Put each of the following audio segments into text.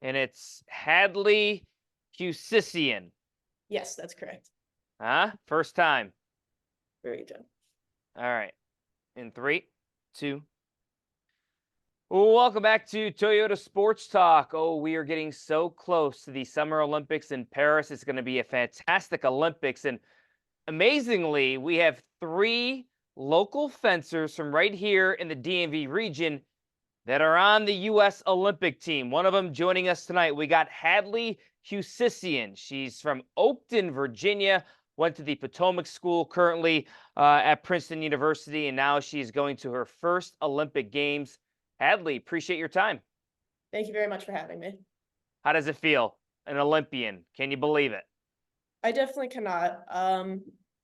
And it's Hadley Husisian. Yes, that's correct. Huh? First time. Very good. All right. In 3, 2. Welcome back to Toyota Sports Talk. Oh, we are getting so close to the Summer Olympics in Paris. It's going to be a fantastic Olympics. And amazingly, we have 3 local fencers from right here in the DMV region that are on the U.S. Olympic team. One of them joining us tonight. We got Hadley Husisian. She's from Oakton, Virginia, went to the Potomac School, currently at Princeton University, and now she's going to her first Olympic Games. Hadley, appreciate your time. Thank you very much for having me. How does it feel? An Olympian. Can you believe it? I definitely cannot.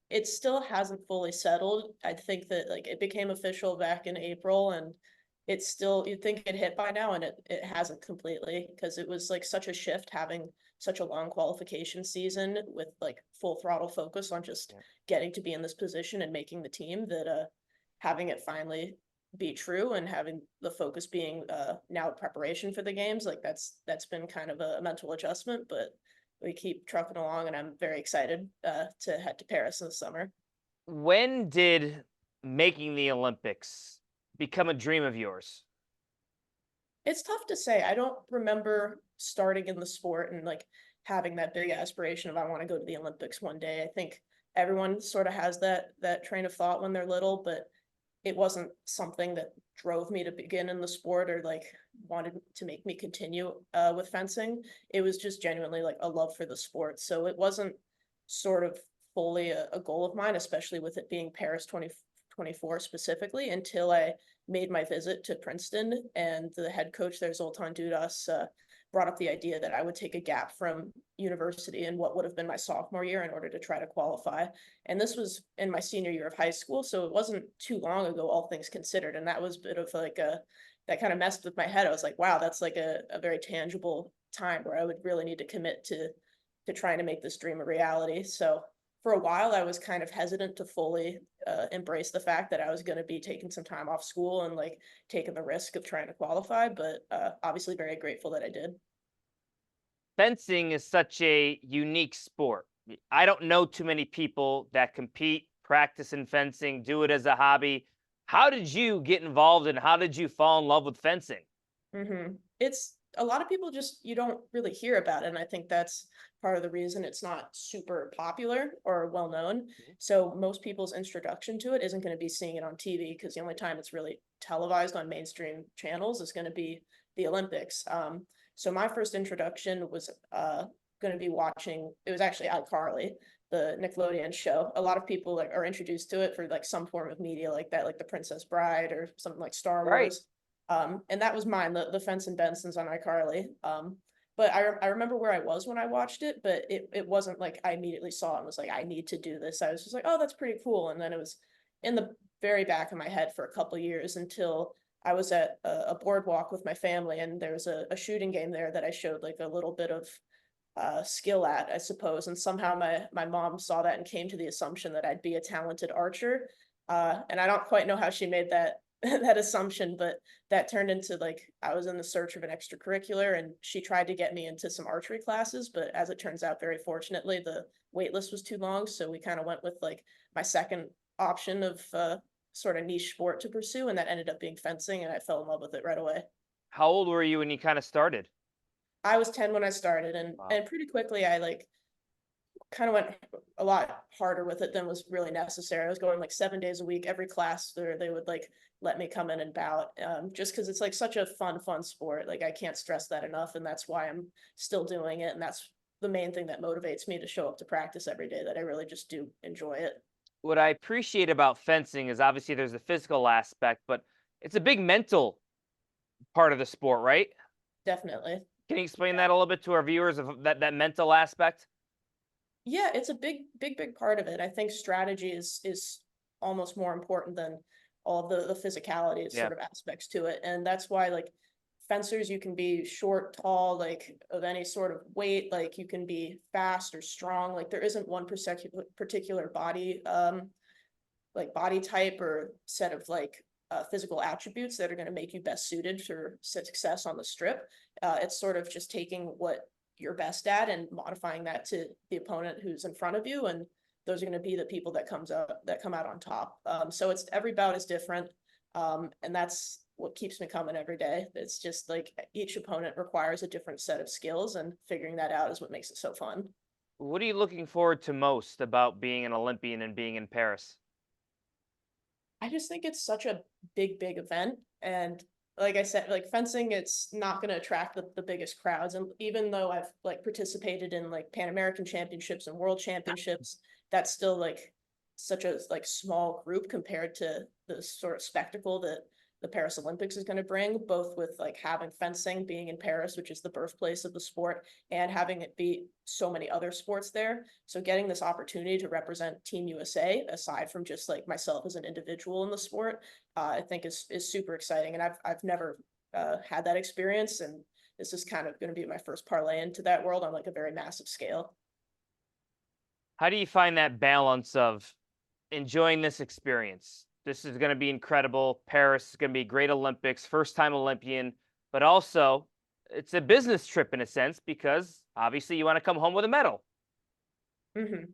It still hasn't fully settled. I think that like it became official back in April, and it's still, you'd think it hit by now, and it hasn't completely, because it was like such a shift having such a long qualification season with like full throttle focus on just getting to be in this position and making the team, that having it finally be true and having the focus being now preparation for the games, like that's been kind of a mental adjustment, but we keep trucking along, and I'm very excited to head to Paris in the summer. When did making the Olympics become a dream of yours? It's tough to say. I don't remember starting in the sport and like having that big aspiration of I want to go to the Olympics one day. I think everyone sort of has that train of thought when they're little, but it wasn't something that drove me to begin in the sport or like wanted to make me continue with fencing. It was just genuinely like a love for the sport. So it wasn't sort of fully a goal of mine, especially with it being Paris 2024 specifically, until I made my visit to Princeton, and the head coach there, Zoltan Dudas, brought up the idea that I would take a gap from university in what would have been my sophomore year in order to try to qualify. And this was in my senior year of high school, so it wasn't too long ago, all things considered. And that was a bit of like that kind of messed with my head. I was like, wow, that's like a very tangible time where I would really need to commit to trying to make this dream a reality. So for a while, I was kind of hesitant to fully embrace the fact that I was going to be taking some time off school and like taking the risk of trying to qualify, but obviously very grateful that I did. Fencing is such a unique sport. I don't know too many people that compete, practice in fencing, do it as a hobby. How did you get involved and how did you fall in love with fencing? It's a lot of people just you don't really hear about it, and I think that's part of the reason it's not super popular or well known. So most people's introduction to it isn't going to be seeing it on TV, because the only time it's really televised on mainstream channels is going to be the Olympics. So my first introduction was going to be watching. It was actually iCarly, the Nickelodeon show. A lot of people like are introduced to it for like some form of media like that, like The Princess Bride or something like Star Right. Wars. And that was mine, the Fence and Bensons on iCarly. But I remember where I was when I watched it, but it wasn't like I immediately saw it and was like, I need to do this. I was just like, oh, that's pretty cool. And then it was in the very back of my head for a couple years until I was at a boardwalk with my family, and there was a shooting game there that I showed like a little bit of skill at, I suppose. And somehow my mom saw that and came to the assumption that I'd be a talented archer. And I don't quite know how she made that that assumption, but that turned into like I was in the search of an extracurricular, and she tried to get me into some archery classes, but as it turns out, very fortunately, the wait list was too long, so we kind of went with like my second option of sort of niche sport to pursue, and that ended up being fencing, and I fell in love with it right away. How old were you when you kind of started? I was 10 when I started, Wow. and pretty quickly I like kind of went a lot harder with it than was really necessary. I was going like 7 days a week, every class there they would like let me come in and bout, just because it's like such a fun sport. Like I can't stress that enough, and that's why I'm still doing it, and that's the main thing that motivates me to show up to practice every day. That I really just do enjoy it. What I appreciate about fencing is obviously there's the physical aspect, but it's a big mental part of the sport, right? Definitely. Can you explain that a little bit to our viewers of that mental aspect? Yeah, it's a big part of it. I think strategy is almost more important than all of the physicality Yeah. sort of aspects to it. And that's why like fencers, you can be short, tall, like of any sort of weight, like you can be fast or strong. Like there isn't one particular body like body type or set of like physical attributes that are going to make you best suited for success on the strip. It's sort of just taking what you're best at and modifying that to the opponent who's in front of you, and those are going to be the people that come out on top. So it's every bout is different, and that's what keeps me coming every day. It's just like each opponent requires a different set of skills, and figuring that out is what makes it so fun. What are you looking forward to most about being an Olympian and being in Paris? I just think it's such a big event. And like I said, like fencing, it's not going to attract the biggest crowds. And even though I've like participated in like Pan American championships and world championships, that's still like such a like small group compared to the sort of spectacle that the Paris Olympics is going to bring, both with like having fencing being in Paris, which is the birthplace of the sport, and having it be so many other sports there. So getting this opportunity to represent Team USA, aside from just like myself as an individual in the sport, I think is super exciting. And I've never had that experience, and this is kind of going to be my first parlay into that world on like a very massive scale. How do you find that balance of enjoying this experience? This is going to be incredible. Paris is going to be a great Olympics, first time Olympian, but also it's a business trip in a sense because obviously you want to come home with a medal. Mm-hmm.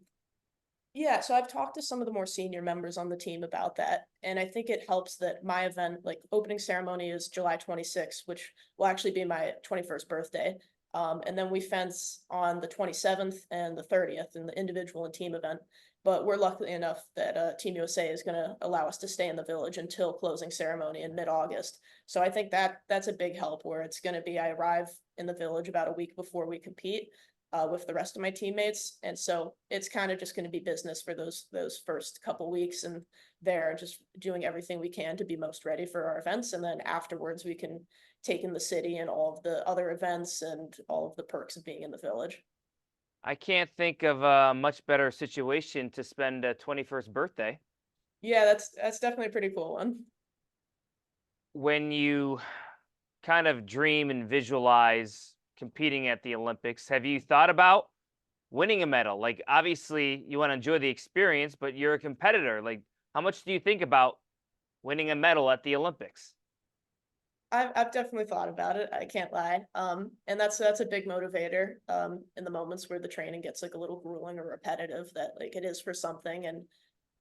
Yeah, so I've talked to some of the more senior members on the team about that, and I think it helps that my event, like opening ceremony, is July 26th, which will actually be my 21st birthday. And then we fence on the 27th and the 30th in the individual and team event. But we're lucky enough that Team USA is going to allow us to stay in the village until closing ceremony in mid-August. So I think that's a big help, where it's going to be I arrive in the village about a week before we compete with the rest of my teammates. And so it's kind of just going to be business for those first couple weeks, and there just doing everything we can to be most ready for our events. And then afterwards we can take in the city and all of the other events and all of the perks of being in the village. I can't think of a much better situation to spend a 21st birthday. Yeah, that's definitely a pretty cool one. When you kind of dream and visualize competing at the Olympics, have you thought about winning a medal? Like, obviously, you want to enjoy the experience, but you're a competitor. Like, how much do you think about winning a medal at the Olympics? I've definitely thought about it. I can't lie. And that's a big motivator. In the moments where the training gets like a little grueling or repetitive, that like it is for something, and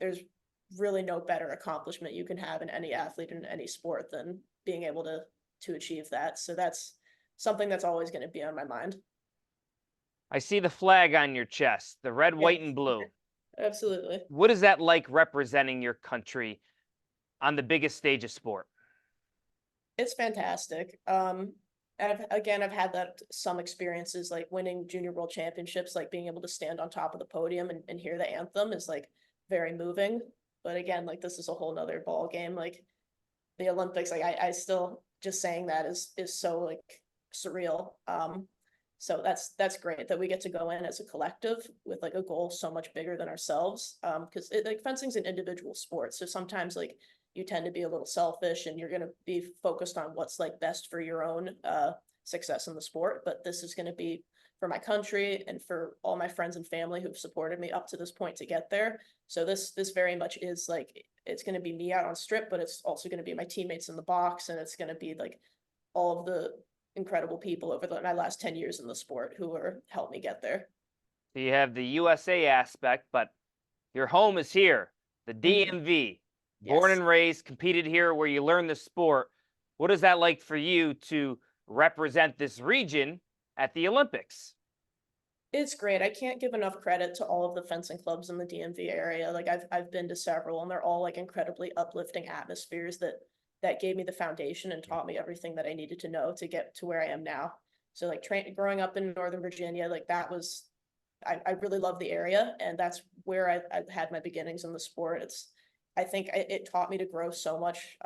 there's really no better accomplishment you can have in any athlete in any sport than being able to achieve that. So that's something that's always going to be on my mind. I see the flag on your chest, the red, Yeah, white, and blue. absolutely. What is that like representing your country on the biggest stage of sport? It's fantastic. And I've had that some experiences like winning junior world championships, like being able to stand on top of the podium and hear the anthem is like very moving. But again, like this is a whole nother ball game. Like the Olympics, like I still just saying that is so like surreal. So that's great that we get to go in as a collective with like a goal so much bigger than ourselves. Because like fencing's an individual sport, so sometimes like you tend to be a little selfish and you're going to be focused on what's like best for your own success in the sport. But this is going to be for my country and for all my friends and family who've supported me up to this point to get there. So this very much is like it's going to be me out on strip, but it's also going to be my teammates in the box, and it's going to be like all of the incredible people over my last 10 years in the sport who are helped me get there. So you have the USA aspect, but your home is here, the Mhm. DMV. Born Yes. and raised, competed here where you learn the sport. What is that like for you to represent this region at the Olympics? It's great. I can't give enough credit to all of the fencing clubs in the DMV area. Like I've been to several, and they're all like incredibly uplifting atmospheres that gave me the foundation and taught me everything that I needed to know to get to where I am now. So like growing up in Northern Virginia, like that was I really love the area, and that's where I've had my beginnings in the sport. I think it taught me to grow so much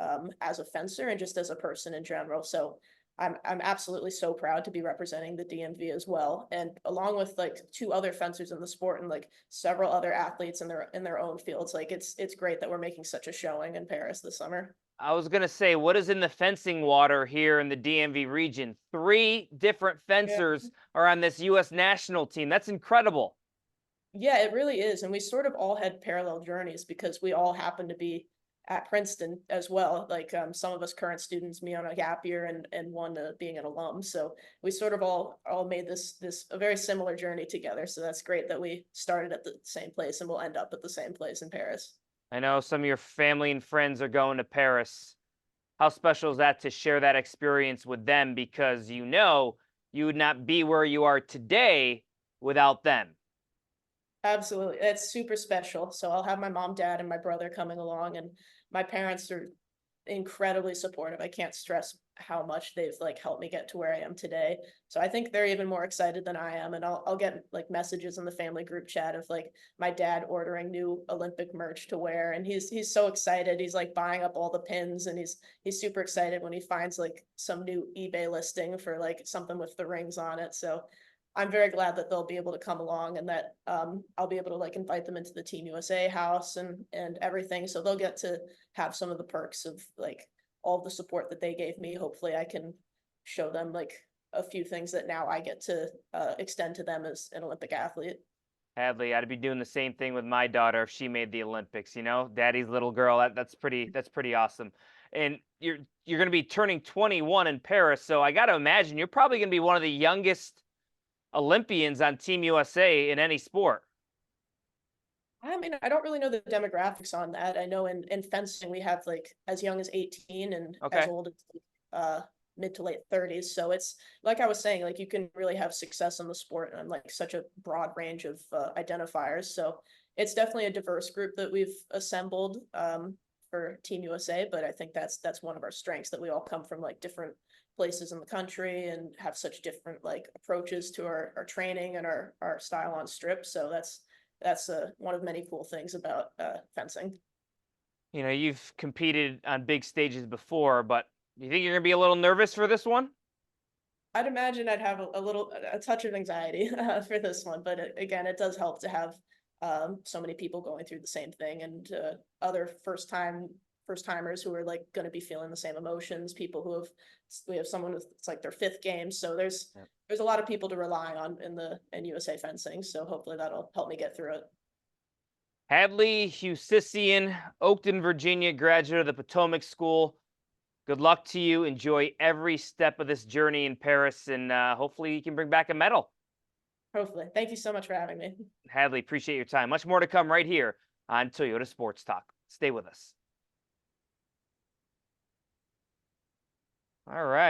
as a fencer and just as a person in general. So I'm absolutely so proud to be representing the DMV as well, and along with like two other fencers in the sport and like several other athletes in their own fields. Like it's great that we're making such a showing in Paris this summer. I was going to say, what is in the fencing water here in the DMV region? 3 different Yeah. fencers are on this U.S. national team. That's incredible. Yeah, it really is. And we sort of all had parallel journeys because we all happen to be at Princeton as well. Like some of us current students, me on a gap year and one being an alum. So we sort of all made this a very similar journey together. So that's great that we started at the same place and we'll end up at the same place in Paris. I know some of your family and friends are going to Paris. How special is that to share that experience with them, because you would not be where you are today without them. Absolutely. It's super special. So I'll have my mom, dad, and my brother coming along, and my parents are incredibly supportive. I can't stress how much they've like helped me get to where I am today. So I think they're even more excited than I am. And I'll get like messages in the family group chat of like my dad ordering new Olympic merch to wear. And he's so excited. He's like buying up all the pins, and he's super excited when he finds like some new eBay listing for like something with the rings on it. So I'm very glad that they'll be able to come along, and that I'll be able to like invite them into the Team USA house and everything. So they'll get to have some of the perks of like all the support that they gave me. Hopefully I can show them like a few things that now I get to extend to them as an Olympic athlete. Hadley, I'd be doing the same thing with my daughter if she made the Olympics, daddy's little girl. That's pretty awesome. And you're going to be turning 21 in Paris. So I got to imagine you're probably going to be one of the youngest Olympians on Team USA in any sport. I mean, I don't really know the demographics on that. I know in fencing we have like as young as 18 and as Okay. old as mid to late 30s. So it's like I was saying, like you can really have success in the sport on like such a broad range of identifiers. So it's definitely a diverse group that we've assembled for Team USA. But I think that's one of our strengths, that we all come from like different places in the country and have such different like approaches to our training and our style on strip. So that's one of many cool things about fencing. You've competed on big stages before, but do you think you're going to be a little nervous for this one? I'd imagine I'd have a touch of anxiety for this one, but again, it does help to have so many people going through the same thing, and other first timers who are like going to be feeling the same emotions. We have someone with it's like their fifth game, so Yep. there's a lot of people to rely on in USA fencing. So hopefully that'll help me get through it. Hadley Husisian, Oakton, Virginia, graduate of the Potomac School. Good luck to you. Enjoy every step of this journey in Paris, and hopefully you can bring back a medal. Hopefully. Thank you so much for having me. Hadley, appreciate your time. Much more to come right here on Toyota Sports Talk. Stay with us. All right.